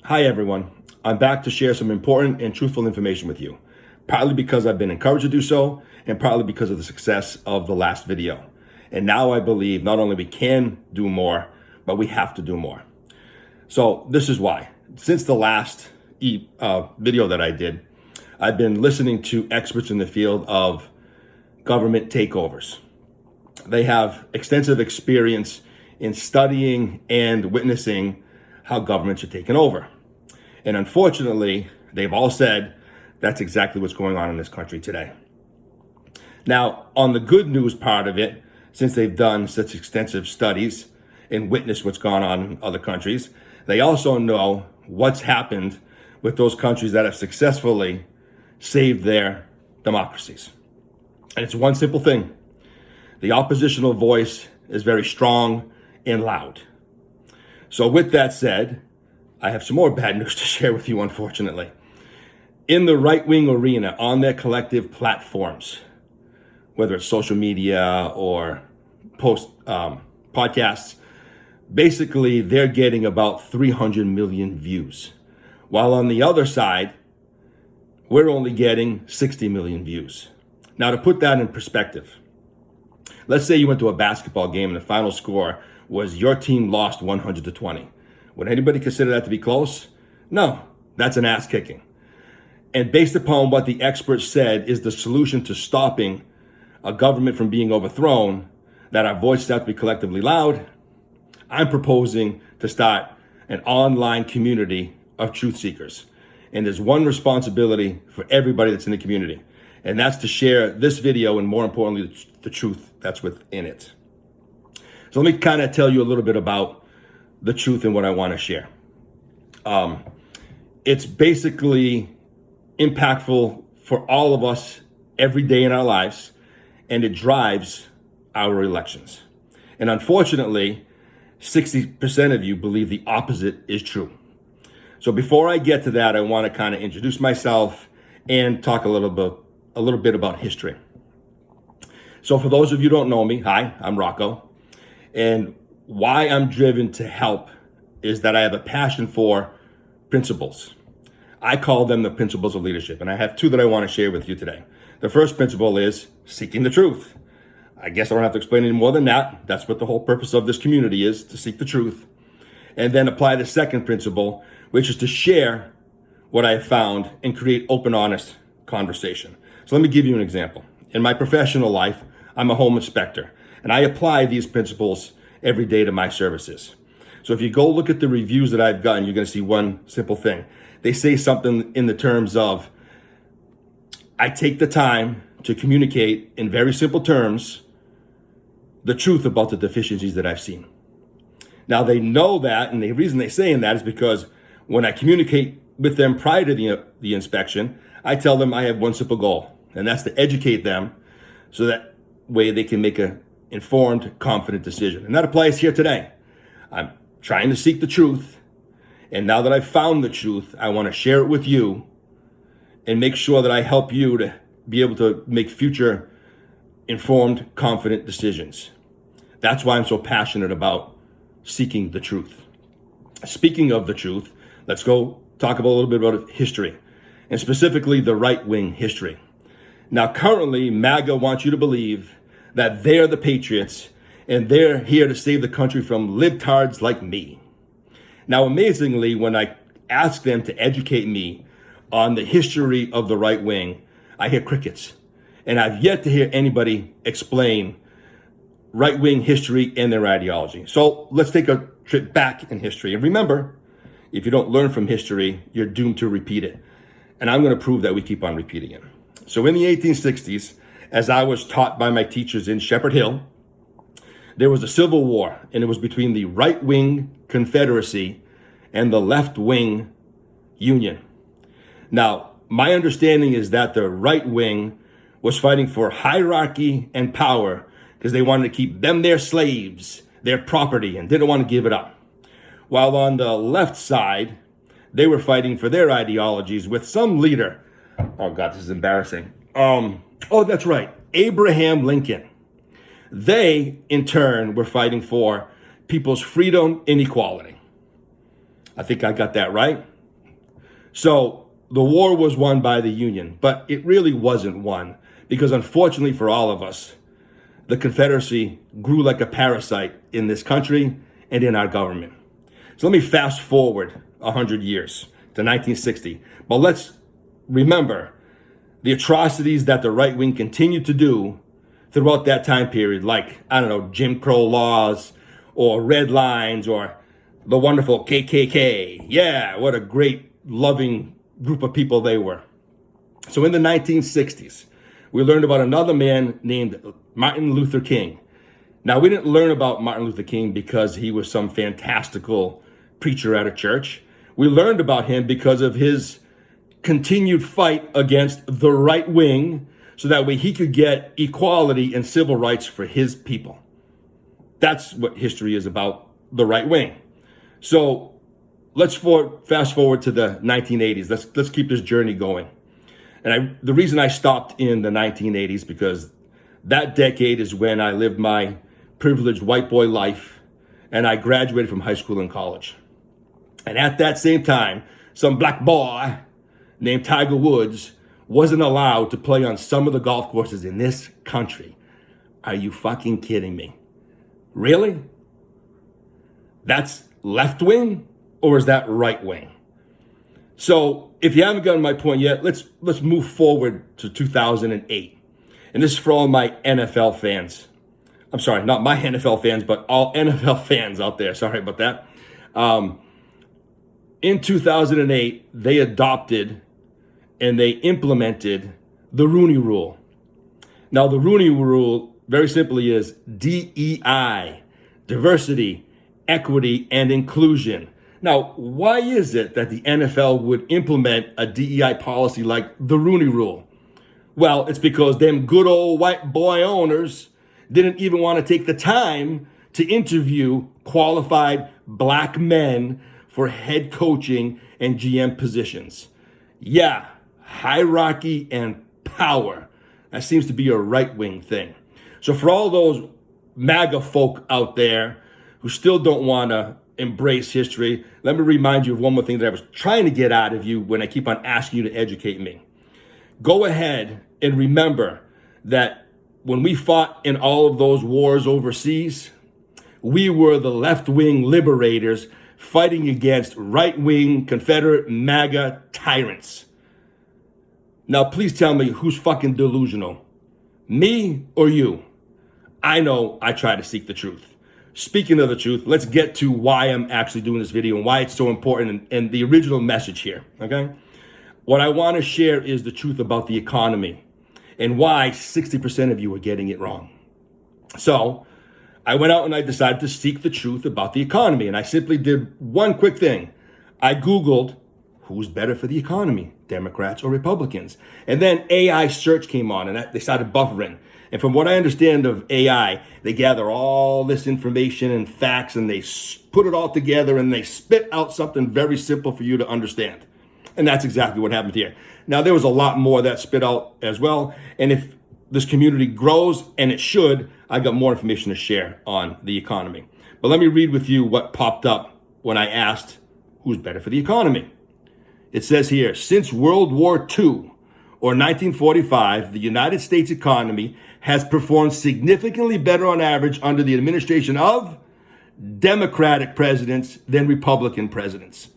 Hi everyone, I'm back to share some important and truthful information with you, partly because I've been encouraged to do so and partly because of the success of the last video. And now I believe not only we can do more, but we have to do more. So this is why. Since the last video that I did, I've been listening to experts in the field of government takeovers. They have extensive experience in studying and witnessing how governments are taken over. And unfortunately, they've all said that's exactly what's going on in this country today. Now, on the good news part of it, since they've done such extensive studies and witnessed what's gone on in other countries, they also know what's happened with those countries that have successfully saved their democracies. And it's one simple thing. The oppositional voice is very strong and loud. So with that said, I have some more bad news to share with you, unfortunately. In the right-wing arena, on their collective platforms, whether it's social media or podcasts, basically they're getting about 300 million views. While on the other side, we're only getting 60 million views. Now, to put that in perspective, let's say you went to a basketball game and the final score was your team lost 100-20. Would anybody consider that to be close? No, that's an ass kicking. And based upon what the experts said is the solution to stopping a government from being overthrown, that our voices have to be collectively loud, I'm proposing to start an online community of truth seekers. And there's one responsibility for everybody that's in the community, and that's to share this video and, more importantly, the truth that's within it. So let me kind of tell you a little bit about the truth and what I want to share. It's basically impactful for all of us every day in our lives, and it drives our elections. And unfortunately, 60% of you believe the opposite is true. So before I get to that, I want to kind of introduce myself and talk a little bit about history. So for those of you who don't know me, hi, I'm Rocco. And why I'm driven to help is that I have a passion for principles. I call them the principles of leadership, and I have two that I want to share with you today. The first principle is seeking the truth. I guess I don't have to explain any more than that. That's what the whole purpose of this community is, to seek the truth. And then apply the second principle, which is to share what I have found and create open, honest conversation. So let me give you an example. In my professional life, I'm a home inspector, and I apply these principles every day to my services. So if you go look at the reviews that I've gotten, you're going to see one simple thing. They say something in the terms of, I take the time to communicate in very simple terms the truth about the deficiencies that I've seen. Now they know that, and the reason they're saying that is because when I communicate with them prior to the inspection, I tell them I have one simple goal, and that's to educate them so that way they can make an informed, confident decision. And that applies here today. I'm trying to seek the truth, and now that I've found the truth, I want to share it with you and make sure that I help you to be able to make future informed, confident decisions. That's why I'm so passionate about seeking the truth. Speaking of the truth, let's go talk about a little bit about history, and specifically the right-wing history. Now, currently, MAGA wants you to believe that they're the patriots and they're here to save the country from libtards like me. Now, amazingly, when I ask them to educate me on the history of the right wing, I hear crickets. And I've yet to hear anybody explain right-wing history and their ideology. So let's take a trip back in history. And remember, if you don't learn from history, you're doomed to repeat it. And I'm going to prove that we keep on repeating it. So in the 1860s, as I was taught by my teachers in Shepherd Hill, there was a civil war, and it was between the right-wing Confederacy and the left-wing Union. Now, my understanding is that the right wing was fighting for hierarchy and power because they wanted to keep them their slaves, their property, and didn't want to give it up. While on the left side, they were fighting for their ideologies with some leader. Oh God, this is embarrassing. Oh, that's right, Abraham Lincoln. They, in turn, were fighting for people's freedom and equality. I think I got that right. So the war was won by the Union, but it really wasn't won because unfortunately for all of us, the Confederacy grew like a parasite in this country and in our government. So let me fast forward 100 years to 1960. But let's remember the atrocities that the right wing continued to do throughout that time period, like, I don't know, Jim Crow laws or red lines or the wonderful KKK. Yeah, what a great, loving group of people they were. So in the 1960s, we learned about another man named Martin Luther King. Now, we didn't learn about Martin Luther King because he was some fantastical preacher at a church. We learned about him because of his continued fight against the right wing so that way he could get equality and civil rights for his people. That's what history is about, the right wing. So let's fast forward to the 1980s. Let's keep this journey going. And the reason I stopped in the 1980s because that decade is when I lived my privileged white boy life and I graduated from high school and college. And at that same time, some black boy named Tiger Woods wasn't allowed to play on some of the golf courses in this country. Are you fucking kidding me? Really? That's left wing or is that right wing? So if you haven't gotten my point yet, let's move forward to 2008. And this is for all my NFL fans. I'm sorry, not my NFL fans, but all NFL fans out there. Sorry about that. In 2008, they adopted and they implemented the Rooney Rule. Now, the Rooney Rule, very simply, is DEI, diversity, equity, and inclusion. Now, why is it that the NFL would implement a DEI policy like the Rooney Rule? Well, it's because them good old white boy owners didn't even want to take the time to interview qualified black men for head coaching and GM positions. Yeah, hierarchy and power. That seems to be a right-wing thing. So for all those MAGA folk out there who still don't want to embrace history, let me remind you of one more thing that I was trying to get out of you when I keep on asking you to educate me. Go ahead and remember that when we fought in all of those wars overseas, we were the left-wing liberators fighting against right-wing Confederate MAGA tyrants. Now, please tell me who's fucking delusional, me or you? I know I try to seek the truth. Speaking of the truth, let's get to why I'm actually doing this video and why it's so important and the original message here, okay? What I want to share is the truth about the economy and why 60% of you are getting it wrong. So I went out and I decided to seek the truth about the economy. And I simply did one quick thing. I Googled who's better for the economy, Democrats or Republicans. And then AI search came on and they started buffering. And from what I understand of AI, they gather all this information and facts and they put it all together and they spit out something very simple for you to understand. And that's exactly what happened here. Now, there was a lot more that spit out as well. And if this community grows, and it should, I got more information to share on the economy. But let me read with you what popped up when I asked who's better for the economy. It says here, since World War II or 1945, the United States economy has performed significantly better on average under the administration of Democratic presidents than Republican presidents.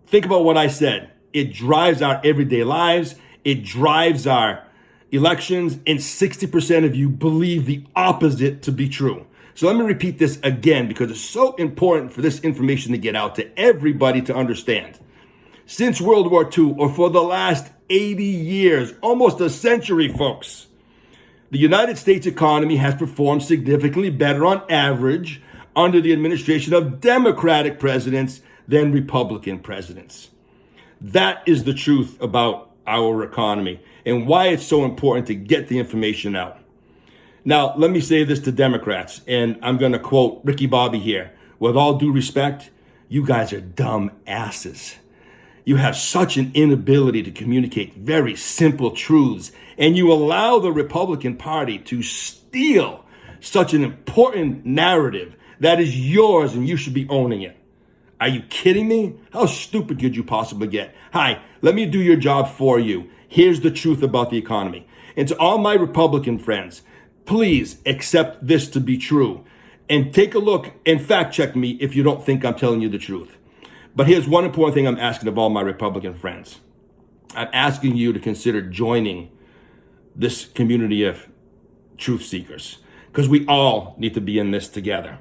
Think about what I said. It drives our everyday lives. It drives our elections. And 60% of you believe the opposite to be true. So let me repeat this again because it's so important for this information to get out to everybody to understand. Since World War II, or for the last 80 years, almost a century, folks, the United States economy has performed significantly better on average under the administration of Democratic presidents than Republican presidents. That is the truth about our economy and why it's so important to get the information out. Now, let me say this to Democrats, and I'm going to quote Ricky Bobby here. With all due respect, you guys are dumb asses. You have such an inability to communicate very simple truths, and you allow the Republican Party to steal such an important narrative that is yours and you should be owning it. Are you kidding me? How stupid could you possibly get? Hi, let me do your job for you. Here's the truth about the economy. And to all my Republican friends, please accept this to be true. And take a look and fact check me if you don't think I'm telling you the truth. But here's one important thing I'm asking of all my Republican friends. I'm asking you to consider joining this community of truth seekers, because we all need to be in this together.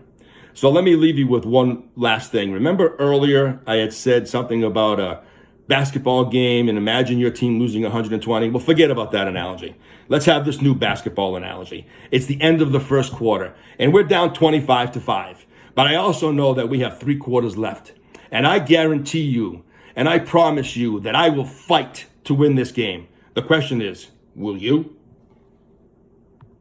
So let me leave you with one last thing. Remember earlier I had said something about a basketball game and imagine your team losing 120? Well, forget about that analogy. Let's have this new basketball analogy. It's the end of the first quarter and we're down 25-5. But I also know that we have 3 quarters left. And I guarantee you, and I promise you that I will fight to win this game. The question is, will you?